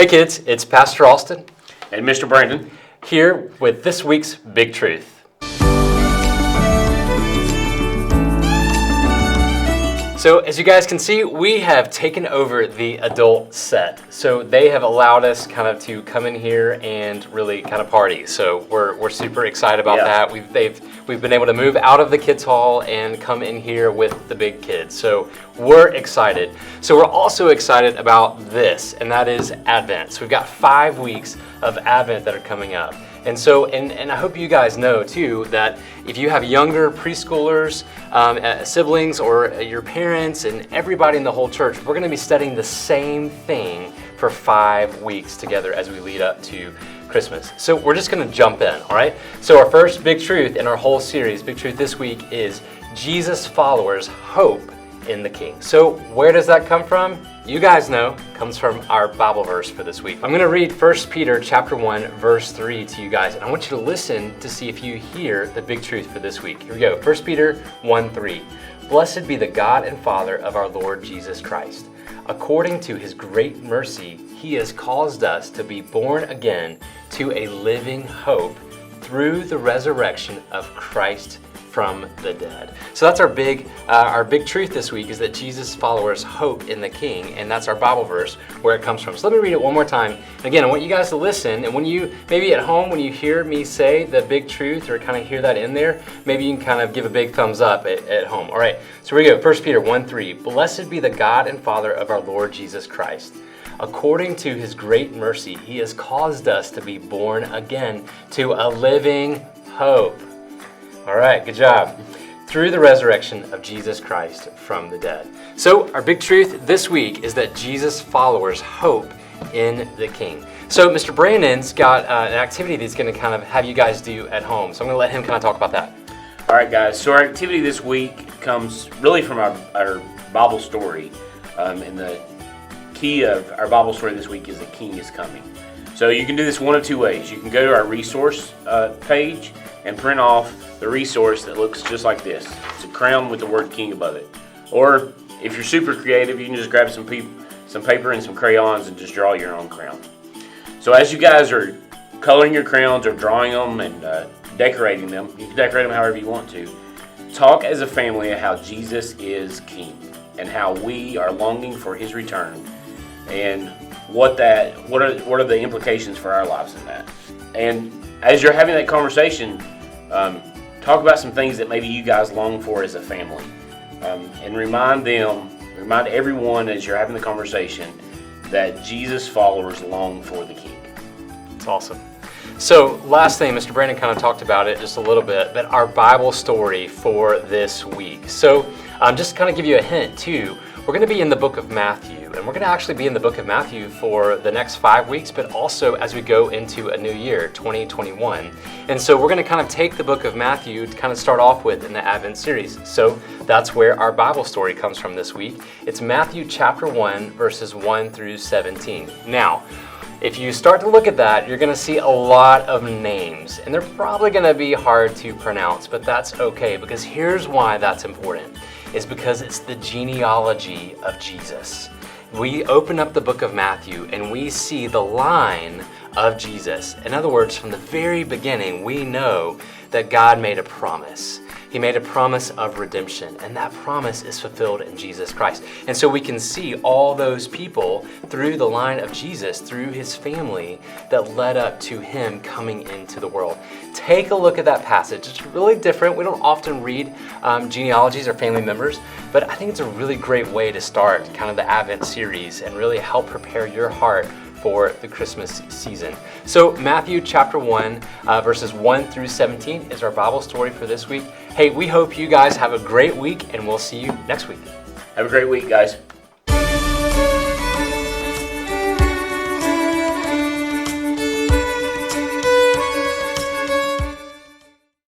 Hey kids, it's Pastor Austin and Mr. Brandon here with this week's Big Truth. So as you guys can see, we have taken over the adult set. So they have allowed us kind of to come in here and really kind of party. So we're super excited about that. We've been able to move out of the kids hall and come in here with the big kids. So we're excited. So we're also excited about this, and that is Advent. So we've got 5 weeks of Advent that are coming up. And so, and I hope you guys know too that if you have younger preschoolers, siblings, or your parents, and everybody in the whole church, we're going to be studying the same thing for 5 weeks together as we lead up to Christmas. So we're just going to jump in, all right? So our first big truth in our whole series, Big Truth this week, is Jesus followers hope in the King. So where does that come from? You guys know, it comes from our Bible verse for this week. I'm going to read 1 Peter chapter 1, verse 3 to you guys, and I want you to listen to see if you hear the big truth for this week. Here we go. 1 Peter 1, 3. Blessed be the God and Father of our Lord Jesus Christ. According to his great mercy, he has caused us to be born again to a living hope through the resurrection of Christ from the dead. So that's our big truth this week, is that Jesus followers hope in the King, and that's our Bible verse where it comes from. So let me read it one more time. And again, I want you guys to listen, and when you, maybe at home, when you hear me say the big truth or kind of hear that in there, maybe you can kind of give a big thumbs up at home. All right, so here we go. 1 Peter 1, 3. Blessed be the God and Father of our Lord Jesus Christ. According to his great mercy, he has caused us to be born again to a living hope. All right, good job. Through the resurrection of Jesus Christ from the dead. So our big truth this week is that Jesus followers hope in the King. So Mr. Brandon's got an activity that he's going to kind of have you guys do at home. So I'm going to let him kind of talk about that. All right, guys. So our activity this week comes really from our Bible story. And the key of our Bible story this week is the King is coming. So you can do this one of two ways. You can go to our resource page and print off the resource that looks just like this. It's a crown with the word King above it. Or if you're super creative, you can just grab some paper and some crayons and just draw your own crown. So as you guys are coloring your crowns or drawing them and decorating them, you can decorate them however you want to. Talk as a family of how Jesus is King and how we are longing for his return, and what are the implications for our lives in that. And as you're having that conversation, talk about some things that maybe you guys long for as a family, and remind everyone as you're having the conversation that Jesus followers long for the King. It's awesome. So last thing, Mr. Brandon kind of talked about it just a little bit, but our Bible story for this week. So just to kind of give you a hint too, we're going to be in the book of Matthew, and we're going to actually be in the book of Matthew for the next 5 weeks, but also as we go into a new year, 2021. And so we're going to kind of take the book of Matthew to kind of start off with in the Advent series. So that's where our Bible story comes from this week. It's Matthew chapter 1, verses 1 through 17. Now, if you start to look at that, you're going to see a lot of names, and they're probably going to be hard to pronounce, but that's okay, because here's why that's important. Is because it's the genealogy of Jesus. We open up the book of Matthew and we see the line of Jesus. In other words, from the very beginning, we know that God made a promise. He made a promise of redemption, and that promise is fulfilled in Jesus Christ. And so we can see all those people through the line of Jesus, through his family, that led up to him coming into the world. Take a look at that passage. It's really different. We don't often read genealogies or family members, but I think it's a really great way to start kind of the Advent series and really help prepare your heart for the Christmas season. So Matthew chapter 1, verses 1 through 17 is our Bible story for this week. Hey, we hope you guys have a great week, and we'll see you next week. Have a great week, guys.